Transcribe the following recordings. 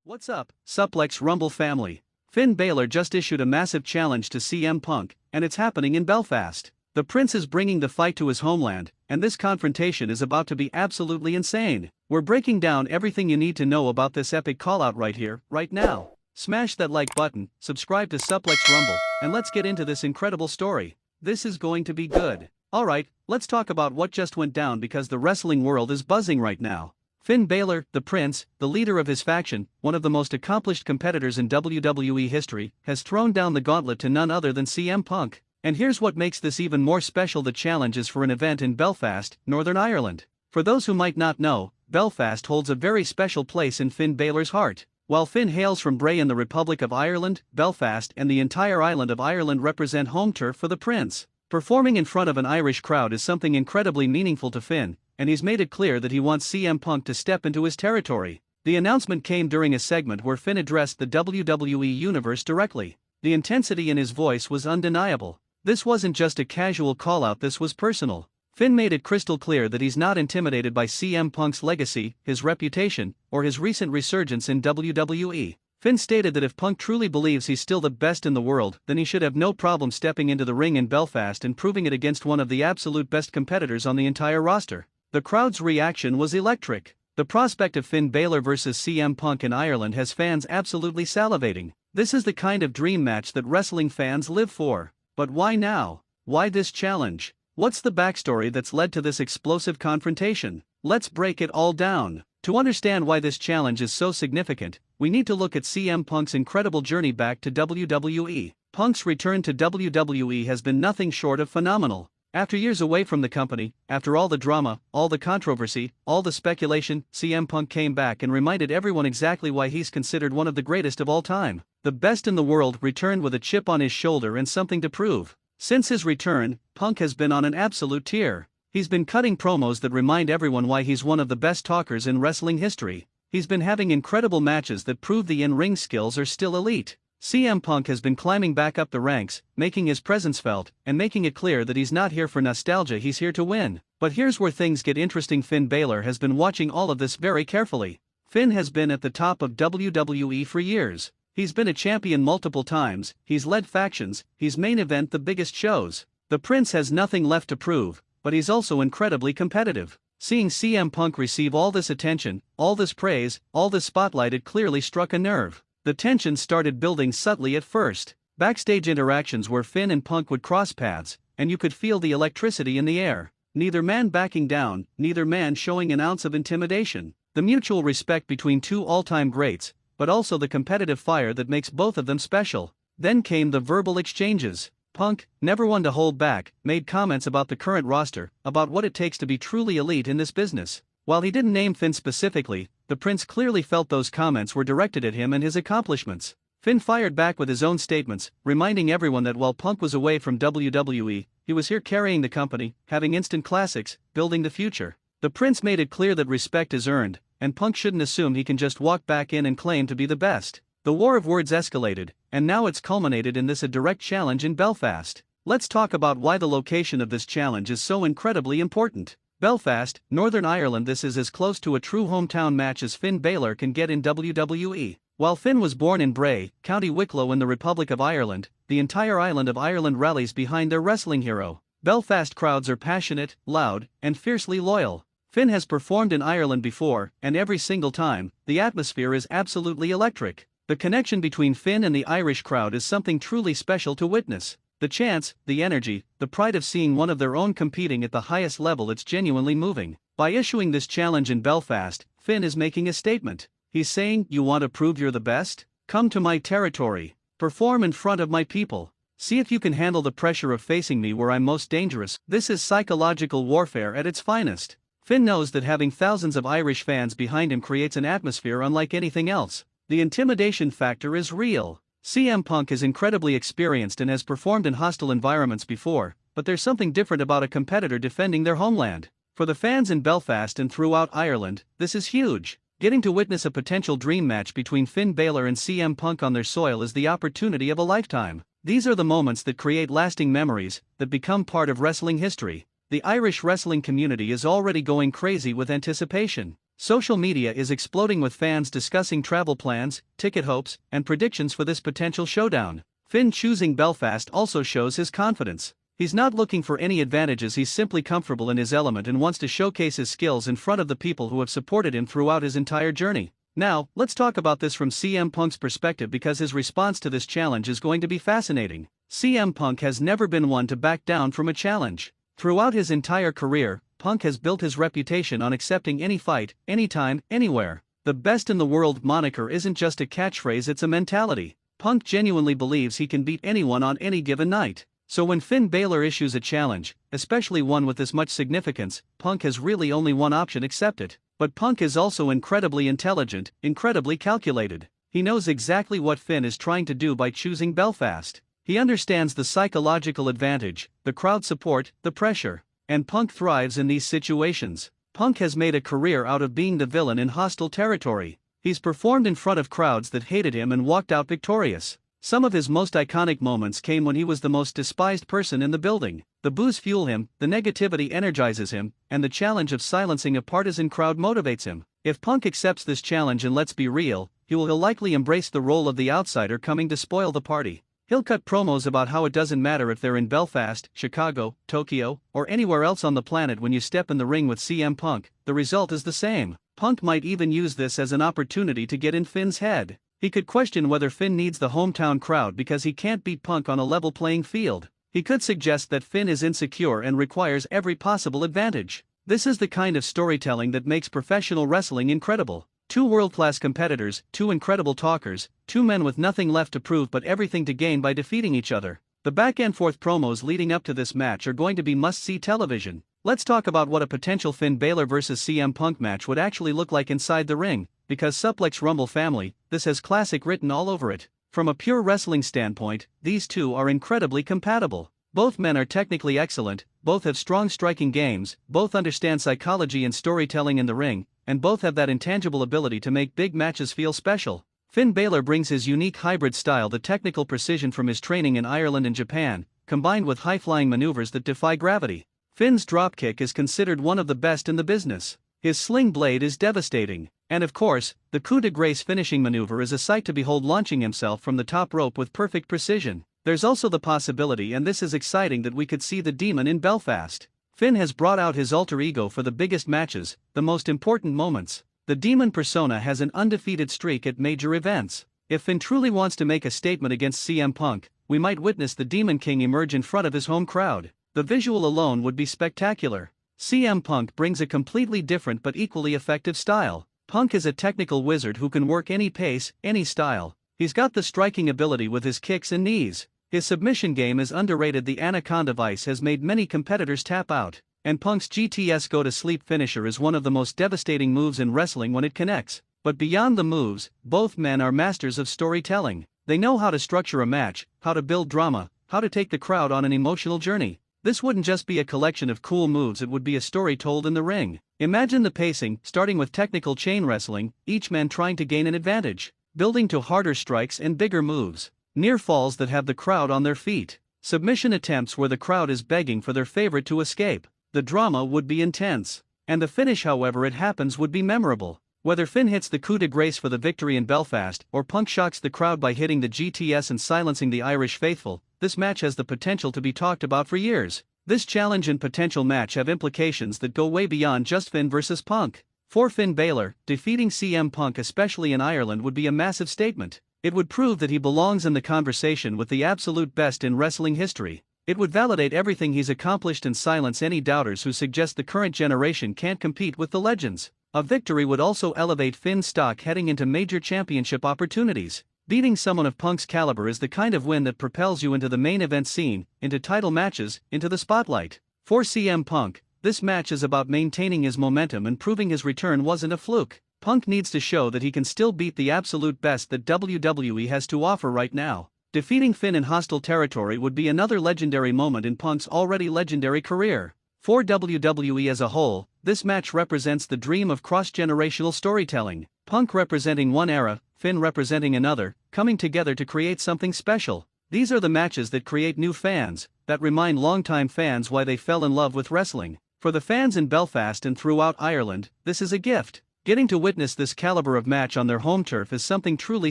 What's up, Suplex Rumble family? Finn Bálor just issued a massive challenge to CM Punk, and it's happening in Belfast. The Prince is bringing the fight to his homeland, and this confrontation is about to be absolutely insane. We're breaking down everything you need to know about this epic callout right here, right now. Smash that like button, subscribe to Suplex Rumble, and let's get into this incredible story. This is going to be good. Alright, let's talk about what just went down because the wrestling world is buzzing right now. Finn Bálor, the Prince, the leader of his faction, one of the most accomplished competitors in WWE history, has thrown down the gauntlet to none other than CM Punk. And here's what makes this even more special: the challenge is for an event in Belfast, Northern Ireland. For those who might not know, Belfast holds a very special place in Finn Bálor's heart. While Finn hails from Bray in the Republic of Ireland, Belfast and the entire island of Ireland represent home turf for the Prince. Performing in front of an Irish crowd is something incredibly meaningful to Finn, and he's made it clear that he wants CM Punk to step into his territory. The announcement came during a segment where Finn addressed the WWE Universe directly. The intensity in his voice was undeniable. This wasn't just a casual call-out, this was personal. Finn made it crystal clear that he's not intimidated by CM Punk's legacy, his reputation, or his recent resurgence in WWE. Finn stated that if Punk truly believes he's still the best in the world, then he should have no problem stepping into the ring in Belfast and proving it against one of the absolute best competitors on the entire roster. The crowd's reaction was electric. The prospect of Finn Bálor versus CM Punk in Ireland has fans absolutely salivating. This is the kind of dream match that wrestling fans live for. But why now? Why this challenge? What's the backstory that's led to this explosive confrontation? Let's break it all down. To understand why this challenge is so significant, we need to look at CM Punk's incredible journey back to WWE. Punk's return to WWE has been nothing short of phenomenal. After years away from the company, after all the drama, all the controversy, all the speculation, CM Punk came back and reminded everyone exactly why he's considered one of the greatest of all time. The best in the world returned with a chip on his shoulder and something to prove. Since his return, Punk has been on an absolute tear. He's been cutting promos that remind everyone why he's one of the best talkers in wrestling history. He's been having incredible matches that prove the in-ring skills are still elite. CM Punk has been climbing back up the ranks, making his presence felt, and making it clear that he's not here for nostalgia, he's here to win. But here's where things get interesting. Finn Bálor has been watching all of this very carefully. Finn has been at the top of WWE for years. He's been a champion multiple times, he's led factions, he's main event the biggest shows. The Prince has nothing left to prove, but he's also incredibly competitive. Seeing CM Punk receive all this attention, all this praise, all this spotlight, it clearly struck a nerve. The tension started building subtly at first. Backstage interactions where Finn and Punk would cross paths, and you could feel the electricity in the air. Neither man backing down, neither man showing an ounce of intimidation. The mutual respect between two all-time greats, but also the competitive fire that makes both of them special. Then came the verbal exchanges. Punk, never one to hold back, made comments about the current roster, about what it takes to be truly elite in this business. While he didn't name Finn specifically, the Prince clearly felt those comments were directed at him and his accomplishments. Finn fired back with his own statements, reminding everyone that while Punk was away from WWE, he was here carrying the company, having instant classics, building the future. The Prince made it clear that respect is earned, and Punk shouldn't assume he can just walk back in and claim to be the best. The war of words escalated, and now it's culminated in a direct challenge in Belfast. Let's talk about why the location of this challenge is so incredibly important. Belfast, Northern Ireland. This is as close to a true hometown match as Finn Bálor can get in WWE. While Finn was born in Bray, County Wicklow in the Republic of Ireland, the entire island of Ireland rallies behind their wrestling hero. Belfast crowds are passionate, loud, and fiercely loyal. Finn has performed in Ireland before, and every single time, the atmosphere is absolutely electric. The connection between Finn and the Irish crowd is something truly special to witness. The chants, the energy, the pride of seeing one of their own competing at the highest level, it's genuinely moving. By issuing this challenge in Belfast, Finn is making a statement. He's saying, you want to prove you're the best? Come to my territory. Perform in front of my people. See if you can handle the pressure of facing me where I'm most dangerous. This is psychological warfare at its finest. Finn knows that having thousands of Irish fans behind him creates an atmosphere unlike anything else. The intimidation factor is real. CM Punk is incredibly experienced and has performed in hostile environments before, but there's something different about a competitor defending their homeland. For the fans in Belfast and throughout Ireland, this is huge. Getting to witness a potential dream match between Finn Bálor and CM Punk on their soil is the opportunity of a lifetime. These are the moments that create lasting memories, that become part of wrestling history. The Irish wrestling community is already going crazy with anticipation. Social media is exploding with fans discussing travel plans, ticket hopes, and predictions for this potential showdown. Finn choosing Belfast also shows his confidence. He's not looking for any advantages, he's simply comfortable in his element and wants to showcase his skills in front of the people who have supported him throughout his entire journey. Now, let's talk about this from CM Punk's perspective because his response to this challenge is going to be fascinating. CM Punk has never been one to back down from a challenge. Throughout his entire career, Punk has built his reputation on accepting any fight, anytime, anywhere. The best in the world moniker isn't just a catchphrase, it's a mentality. Punk genuinely believes he can beat anyone on any given night. So when Finn Bálor issues a challenge, especially one with this much significance, Punk has really only one option: accept it. But Punk is also incredibly intelligent, incredibly calculated. He knows exactly what Finn is trying to do by choosing Belfast. He understands the psychological advantage, the crowd support, the pressure. And Punk thrives in these situations. Punk has made a career out of being the villain in hostile territory. He's performed in front of crowds that hated him and walked out victorious. Some of his most iconic moments came when he was the most despised person in the building. The boos fuel him, the negativity energizes him, and the challenge of silencing a partisan crowd motivates him. If Punk accepts this challenge, and let's be real, he'll likely embrace the role of the outsider coming to spoil the party. He'll cut promos about how it doesn't matter if they're in Belfast, Chicago, Tokyo, or anywhere else on the planet. When you step in the ring with CM Punk, the result is the same. Punk might even use this as an opportunity to get in Finn's head. He could question whether Finn needs the hometown crowd because he can't beat Punk on a level playing field. He could suggest that Finn is insecure and requires every possible advantage. This is the kind of storytelling that makes professional wrestling incredible. Two world-class competitors, two incredible talkers, two men with nothing left to prove but everything to gain by defeating each other. The back-and-forth promos leading up to this match are going to be must-see television. Let's talk about what a potential Finn Bálor vs CM Punk match would actually look like inside the ring, because Suplex Rumble family, this has classic written all over it. From a pure wrestling standpoint, these two are incredibly compatible. Both men are technically excellent, both have strong striking games, both understand psychology and storytelling in the ring, and both have that intangible ability to make big matches feel special. Finn Bálor brings his unique hybrid style, the technical precision from his training in Ireland and Japan, combined with high-flying maneuvers that defy gravity. Finn's dropkick is considered one of the best in the business. His sling blade is devastating. And of course, the coup de grace finishing maneuver is a sight to behold, launching himself from the top rope with perfect precision. There's also the possibility, and this is exciting, that we could see the Demon in Belfast. Finn has brought out his alter ego for the biggest matches, the most important moments. The Demon persona has an undefeated streak at major events. If Finn truly wants to make a statement against CM Punk, we might witness the Demon King emerge in front of his home crowd. The visual alone would be spectacular. CM Punk brings a completely different but equally effective style. Punk is a technical wizard who can work any pace, any style. He's got the striking ability with his kicks and knees. His submission game is underrated. The Anaconda Vice has made many competitors tap out. And Punk's GTS go-to-sleep finisher is one of the most devastating moves in wrestling when it connects. But beyond the moves, both men are masters of storytelling. They know how to structure a match, how to build drama, how to take the crowd on an emotional journey. This wouldn't just be a collection of cool moves, it would be a story told in the ring. Imagine the pacing, starting with technical chain wrestling, each man trying to gain an advantage, building to harder strikes and bigger moves, near falls that have the crowd on their feet, submission attempts where the crowd is begging for their favorite to escape. The drama would be intense. And the finish, however it happens, would be memorable. Whether Finn hits the coup de grace for the victory in Belfast, or Punk shocks the crowd by hitting the GTS and silencing the Irish faithful, this match has the potential to be talked about for years. This challenge and potential match have implications that go way beyond just Finn versus Punk. For Finn Bálor, defeating CM Punk, especially in Ireland, would be a massive statement. It would prove that he belongs in the conversation with the absolute best in wrestling history. It would validate everything he's accomplished and silence any doubters who suggest the current generation can't compete with the legends. A victory would also elevate Finn's stock heading into major championship opportunities. Beating someone of Punk's caliber is the kind of win that propels you into the main event scene, into title matches, into the spotlight. For CM Punk, this match is about maintaining his momentum and proving his return wasn't a fluke. Punk needs to show that he can still beat the absolute best that WWE has to offer right now. Defeating Finn in hostile territory would be another legendary moment in Punk's already legendary career. For WWE as a whole, this match represents the dream of cross-generational storytelling. Punk representing one era, Finn representing another, coming together to create something special. These are the matches that create new fans, that remind longtime fans why they fell in love with wrestling. For the fans in Belfast and throughout Ireland, this is a gift. Getting to witness this caliber of match on their home turf is something truly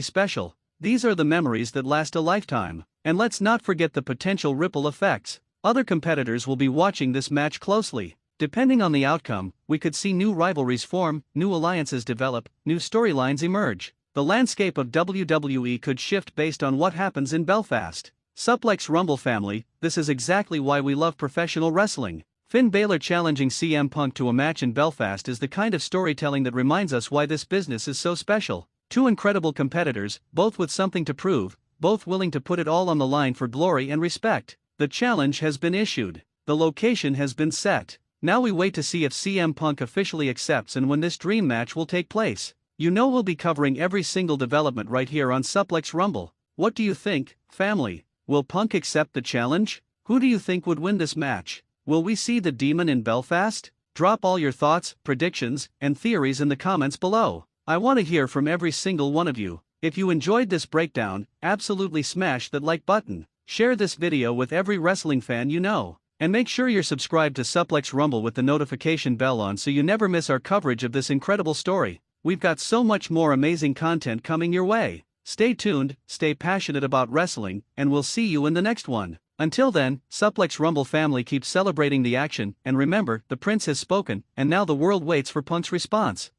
special. These are the memories that last a lifetime. And let's not forget the potential ripple effects. Other competitors will be watching this match closely. Depending on the outcome, we could see new rivalries form, new alliances develop, new storylines emerge. The landscape of WWE could shift based on what happens in Belfast. Suplex Rumble family, this is exactly why we love professional wrestling. Finn Bálor challenging CM Punk to a match in Belfast is the kind of storytelling that reminds us why this business is so special. Two incredible competitors, both with something to prove, both willing to put it all on the line for glory and respect. The challenge has been issued. The location has been set. Now we wait to see if CM Punk officially accepts and when this dream match will take place. You know we'll be covering every single development right here on Suplex Rumble. What do you think, family? Will Punk accept the challenge? Who do you think would win this match? Will we see the Demon in Belfast? Drop all your thoughts, predictions, and theories in the comments below. I want to hear from every single one of you. If you enjoyed this breakdown, absolutely smash that like button. Share this video with every wrestling fan you know. And make sure you're subscribed to Suplex Rumble with the notification bell on so you never miss our coverage of this incredible story. We've got so much more amazing content coming your way. Stay tuned, stay passionate about wrestling, and we'll see you in the next one. Until then, Suplex Rumble family keeps celebrating the action, and remember, the Prince has spoken, and now the world waits for Punk's response.